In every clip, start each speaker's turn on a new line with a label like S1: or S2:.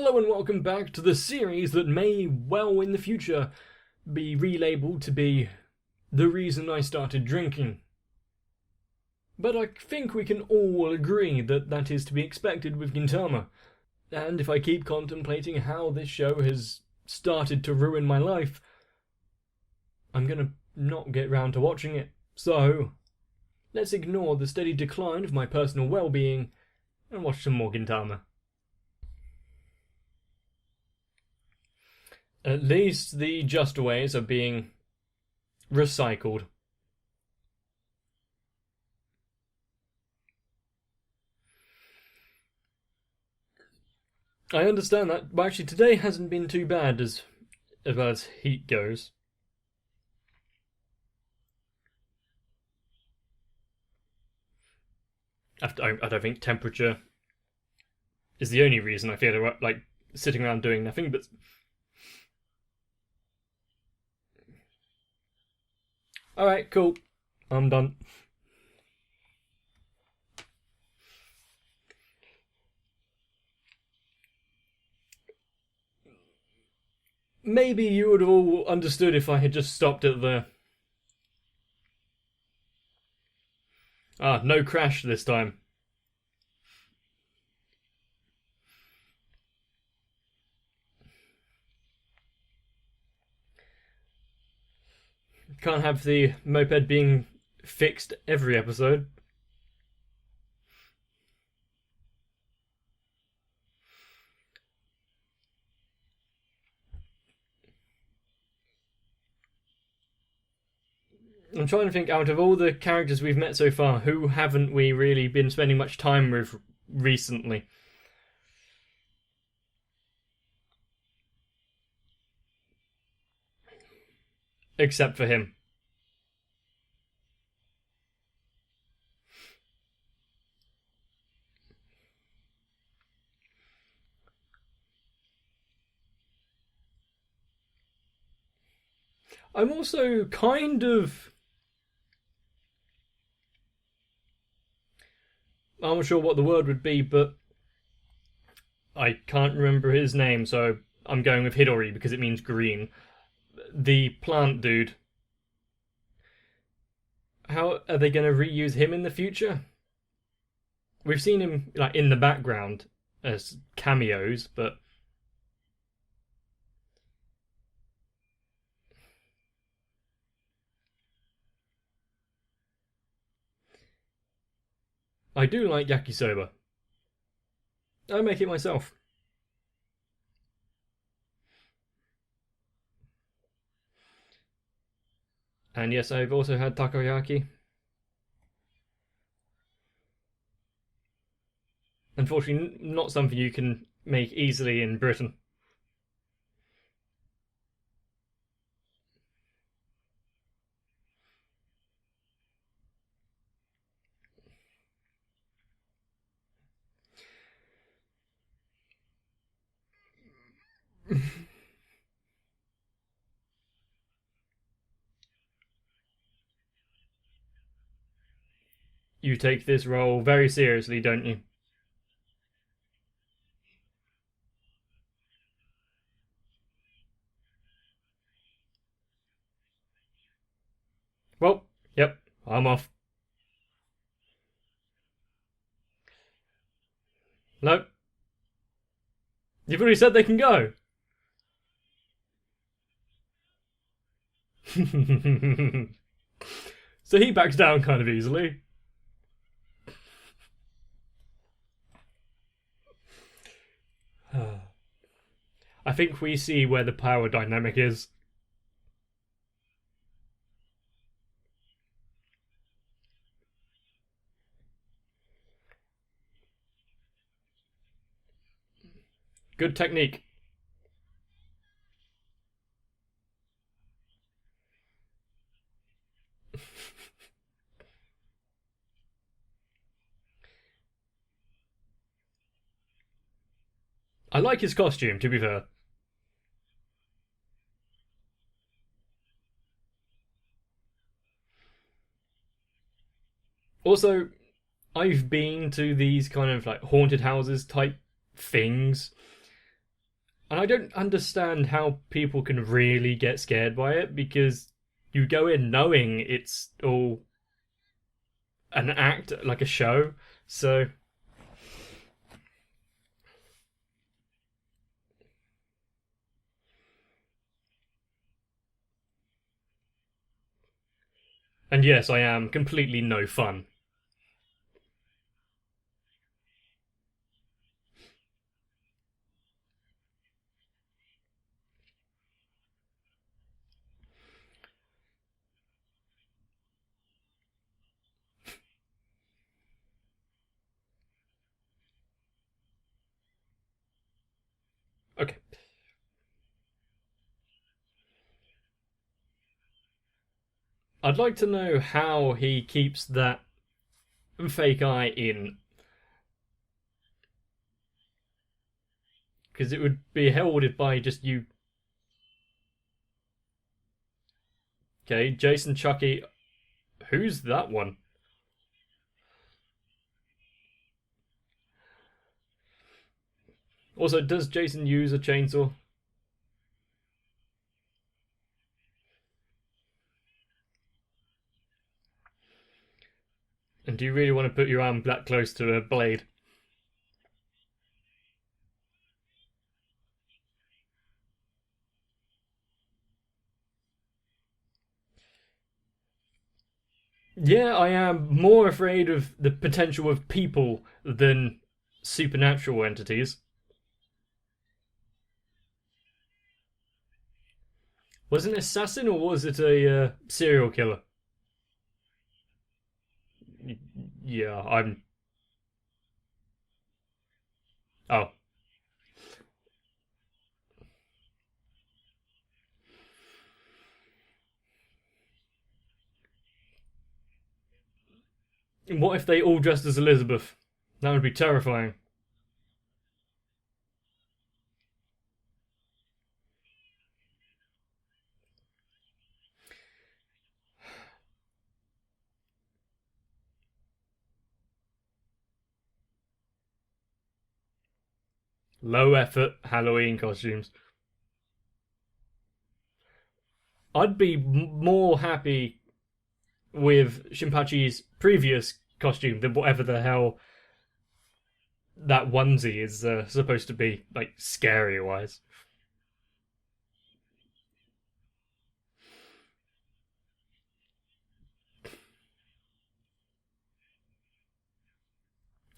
S1: Hello and welcome back to the series that may well in the future be relabeled to be the reason I started drinking. But I think we can all agree that that is to be expected with Gintama. And if I keep contemplating how this show has started to ruin my life, I'm gonna not get round to watching it. So, let's ignore the steady decline of my personal well-being and watch some more Gintama. At least the Justaways are being recycled. I understand that, but actually today hasn't been too bad as far as heat goes. I don't think temperature is the only reason I feel like sitting around doing nothing, but alright, cool. I'm done. Maybe you would have all understood if I had just stopped at the... no crash this time. Can't have the moped being fixed every episode. I'm trying to think, out of all the characters we've met so far, who haven't we really been spending much time with recently? Except for him. I'm also kind of... I'm not sure what the word would be, but I can't remember his name, so I'm going with Hidori because it means green. The plant dude. How are they going to reuse him in the future? We've seen him like in the background as cameos, but I do like yakisoba. I make it myself. And yes, I've also had takoyaki. Unfortunately, not something you can make easily in Britain. You take this role very seriously, don't you? Well, yep, I'm off. Nope. You've already said they can go. So he backs down kind of easily. I think we see where the power dynamic is. Good technique. I like his costume, to be fair. Also, I've been to these kind of like haunted houses type things, And I don't understand how people can really get scared by it, because you go in knowing it's all an act, like a show. So, and yes, I am completely no fun. Okay. I'd like to know how he keeps that fake eye in, because it would be heralded by just you. Okay, Jason Chucky. Who's that one? Also, does Jason use a chainsaw? And do you really want to put your arm that close to a blade? Yeah, I am more afraid of the potential of people than supernatural entities. Was it an assassin or was it a serial killer? Yeah, I'm. Oh. What if they all dressed as Elizabeth? That would be terrifying. Low effort Halloween costumes. I'd be more happy with Shinpachi's previous costume than whatever the hell that onesie is supposed to be, like, scary wise.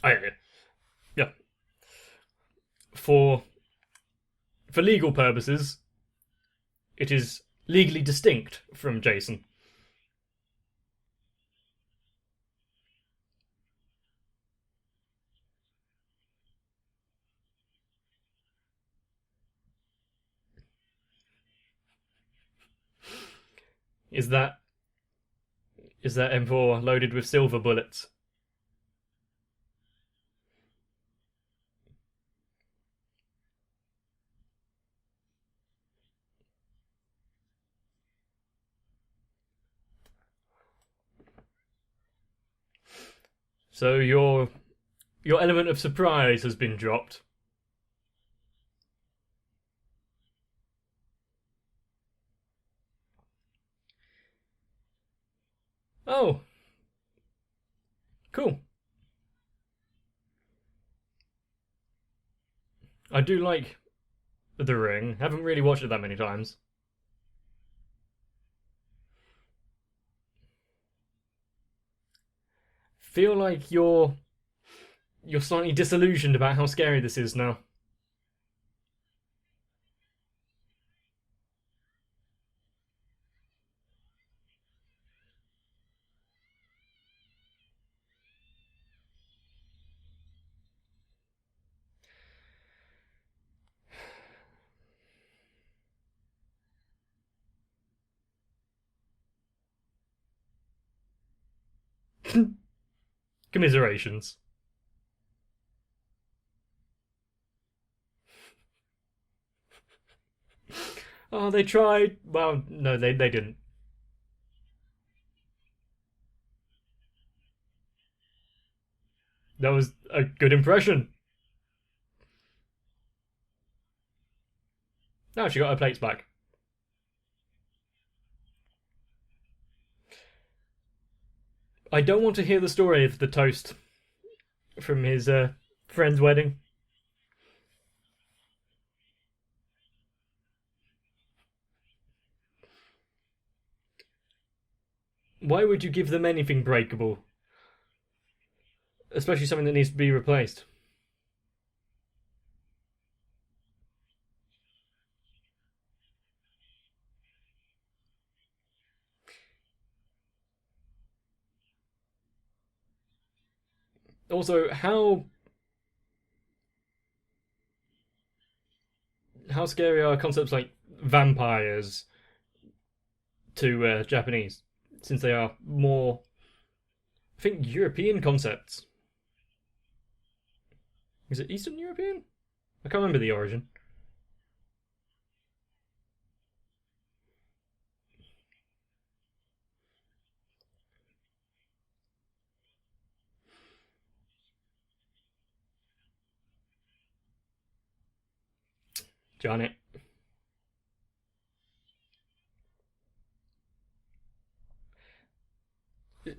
S1: I, yeah, for legal purposes, it is legally distinct from Jason. Is that M4 loaded with silver bullets? So your element of surprise has been dropped. Oh, cool. I do like The Ring. Haven't really watched it that many times. Feel like you're slightly disillusioned about how scary this is now. Commiserations. Oh, they tried. Well, no, they didn't. That was a good impression. Now she got her plates back. I don't want to hear the story of the toast from his friend's wedding. Why would you give them anything breakable? Especially something that needs to be replaced. Also, how scary are concepts like vampires to Japanese, since they are more, I think, European concepts. Is it Eastern European? I can't remember the origin. Janet.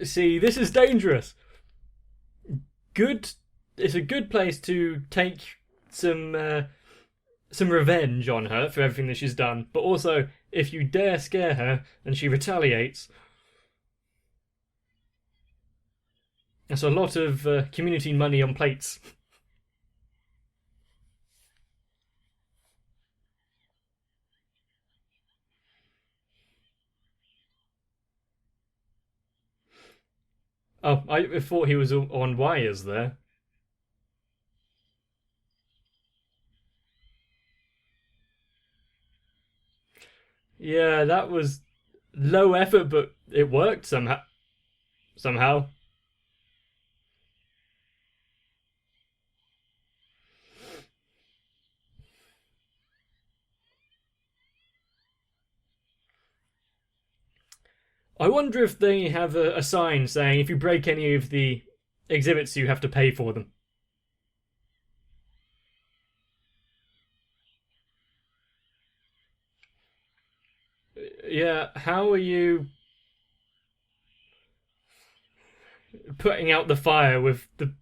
S1: See, this is dangerous. Good. It's a good place to take some some revenge on her for everything that she's done. But also, if you dare scare her and she retaliates, that's a lot of community money on plates. Oh, I thought he was on wires there. Yeah, that was low effort, but it worked somehow. Somehow. I wonder if they have a sign saying if you break any of the exhibits, you have to pay for them. Yeah, how are you putting out the fire with the.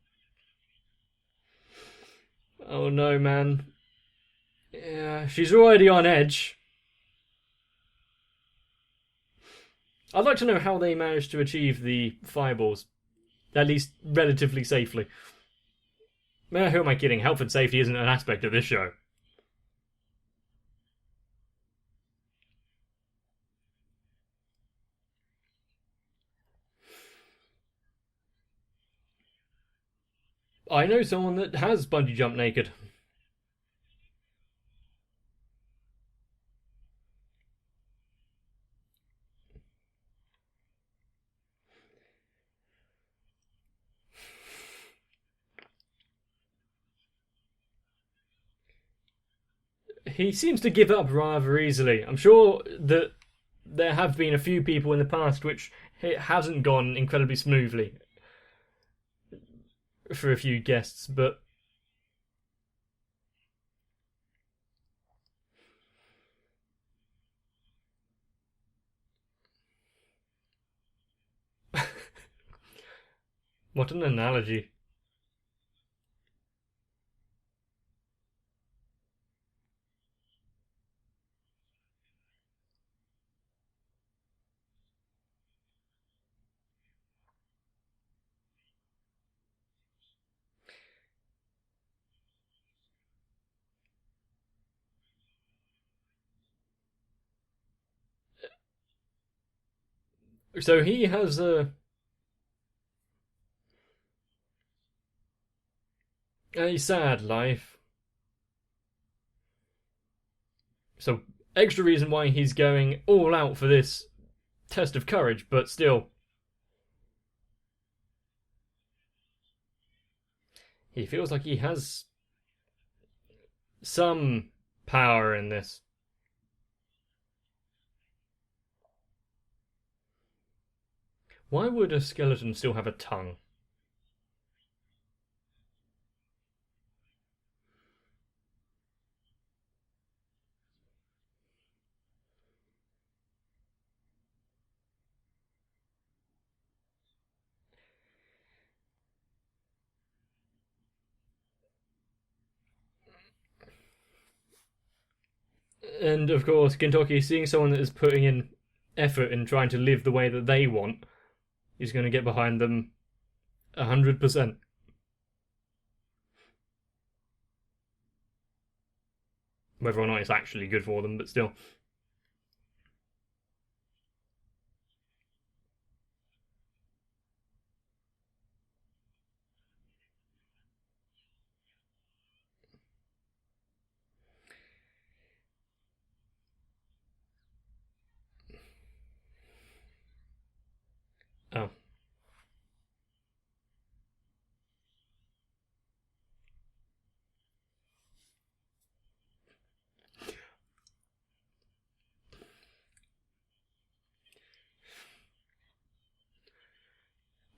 S1: Oh no, man. Yeah, she's already on edge. I'd like to know how they managed to achieve the fireballs, at least relatively safely. Who am I kidding? Health and safety isn't an aspect of this show. I know someone that has bungee jumped naked. He seems to give up rather easily. I'm sure that there have been a few people in the past which it hasn't gone incredibly smoothly for a few guests, but what an analogy. So he has a sad life. So extra reason why he's going all out for this test of courage, but still, he feels like he has some power in this. Why would a skeleton still have a tongue? And of course, Kentucky, seeing someone that is putting in effort in trying to live the way that they want, is going to get behind them 100%. Whether or not it's actually good for them, but still. Oh.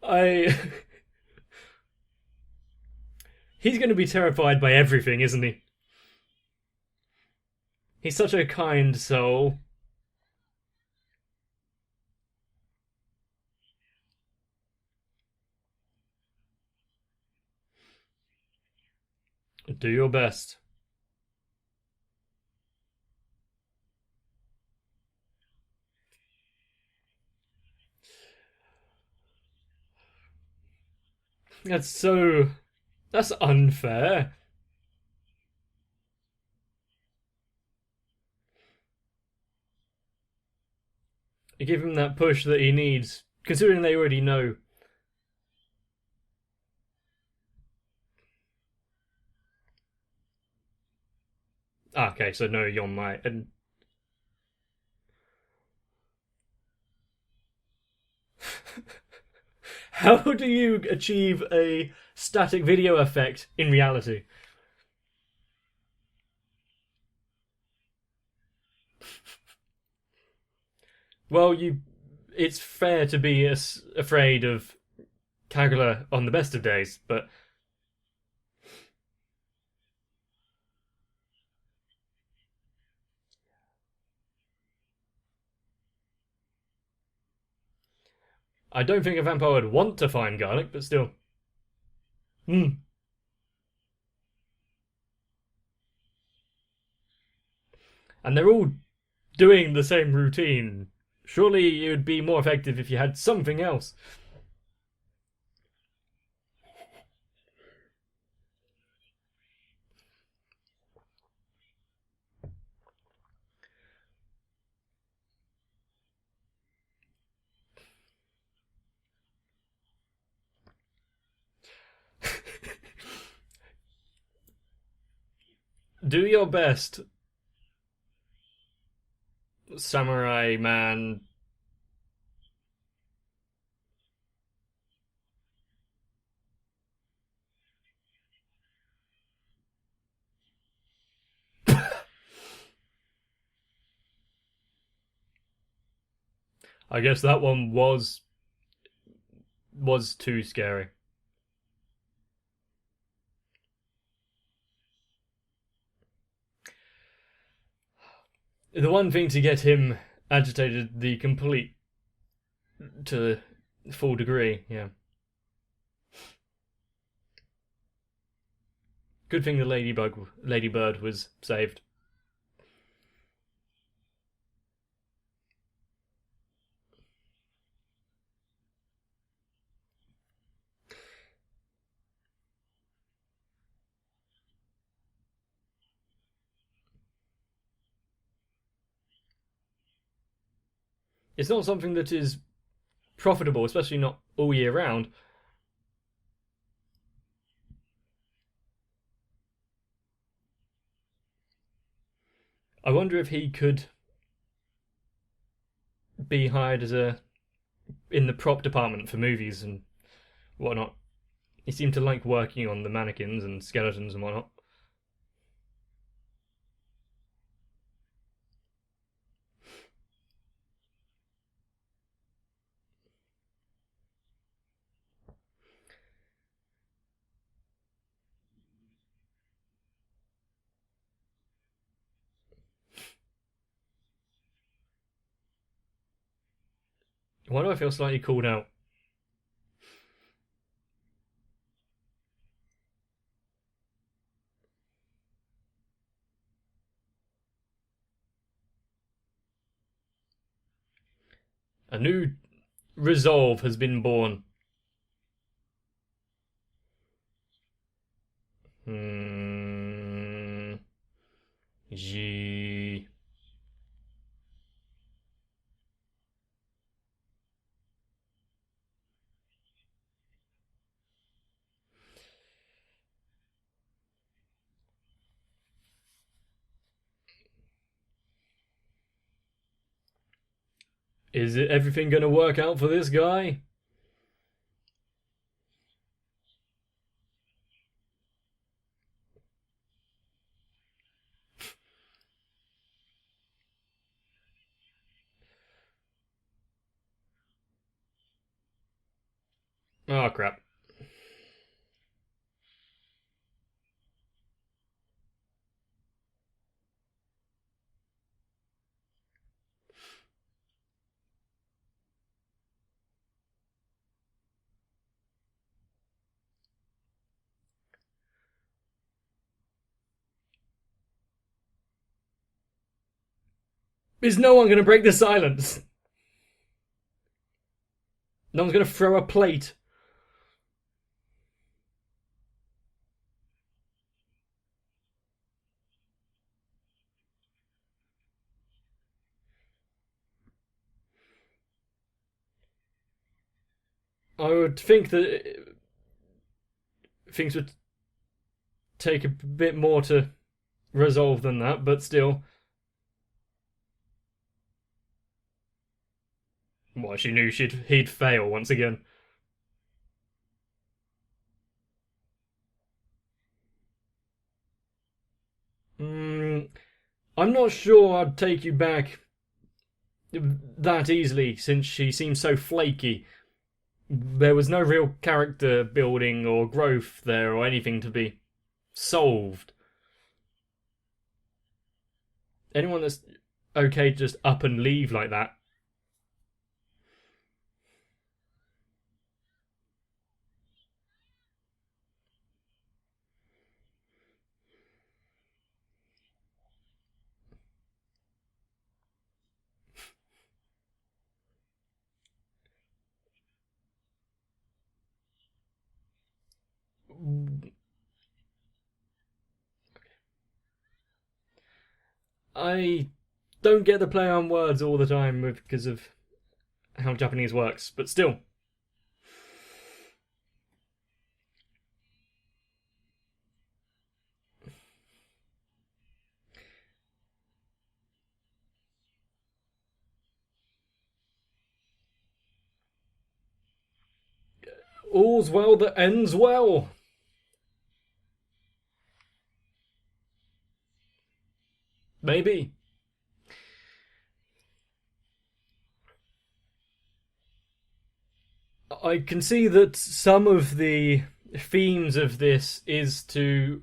S1: I. He's going to be terrified by everything, isn't he? He's such a kind soul. Do your best. That's so. That's unfair. You give him that push that he needs, considering they already know. Okay, so no Yon Mai. And how do you achieve a static video effect in reality? Well, it's fair to be afraid of Kagura on the best of days, but I don't think a vampire would want to find garlic, but still. Hmm. And they're all doing the same routine. Surely it would be more effective if you had something else. Do your best, samurai man. I guess that one was too scary. The one thing to get him agitated the complete to full degree, yeah. Good thing the ladybird was saved. It's not something that is profitable, especially not all year round. I wonder if he could be hired as a in the prop department for movies and whatnot. He seemed to like working on the mannequins and skeletons and whatnot. Why do I feel slightly called out? A new resolve has been born. G. Is it everything going to work out for this guy? Oh, crap. Is no one going to break the silence? No one's going to throw a plate. I would think that things would take a bit more to resolve than that, but still. Well, she knew he'd fail once again. I'm not sure I'd take you back that easily, since she seems so flaky. There was no real character building or growth there or anything to be solved. Anyone that's okay to just up and leave like that. I don't get the play on words all the time because of how Japanese works, but still. All's well that ends well. Maybe. I can see that some of the themes of this is to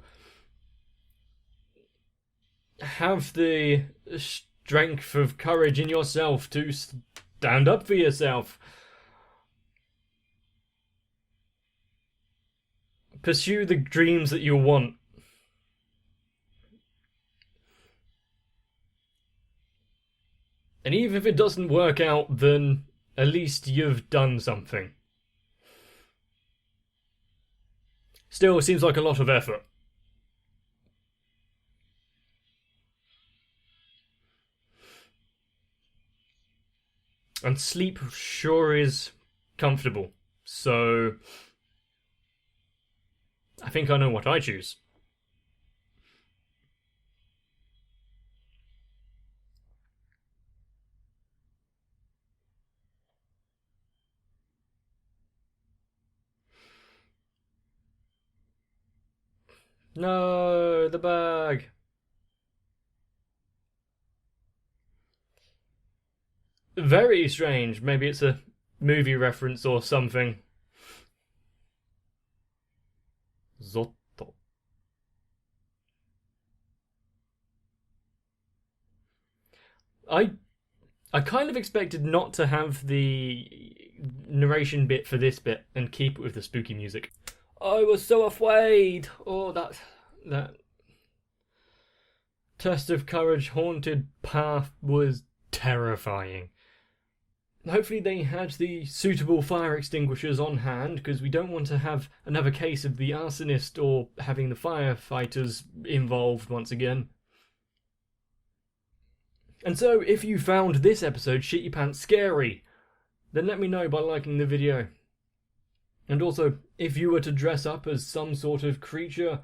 S1: have the strength of courage in yourself to stand up for yourself. Pursue the dreams that you want. And even if it doesn't work out, then at least you've done something. Still, it seems like a lot of effort. And sleep sure is comfortable. So I think I know what I choose. No, the bag. Very strange. Maybe it's a movie reference or something. Zotto. I kind of expected not to have the narration bit for this bit and keep it with the spooky music. I was so afraid. Oh, that test of courage haunted path was terrifying. hopefully they had the suitable fire extinguishers on hand, because we don't want to have another case of the arsonist or having the firefighters involved once again. And so, if you found this episode Shit Your Pants scary, then let me know by liking the video. And also, if you were to dress up as some sort of creature,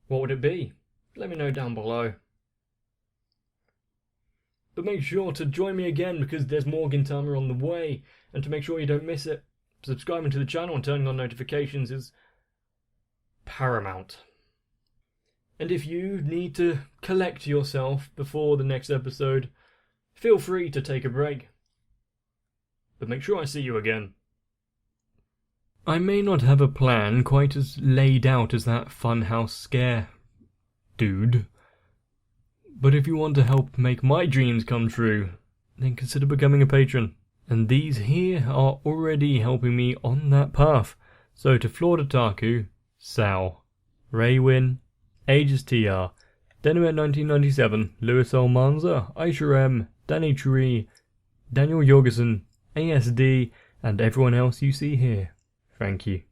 S1: what would it be? Let me know down below. But make sure to join me again, because there's more Gintama on the way, and to make sure you don't miss it, subscribing to the channel and turning on notifications is paramount. And if you need to collect yourself before the next episode, feel free to take a break. But make sure I see you again. I may not have a plan quite as laid out as that funhouse scare dude, but if you want to help make my dreams come true, then consider becoming a patron. And these here are already helping me on that path. So to Florida Taku, Sal, Raywin, Aegis TR, Denuet 1997, Louis Almanza, Aisha M, Danny Tree, Daniel Jorgensen, ASD, and everyone else you see here. Thank you.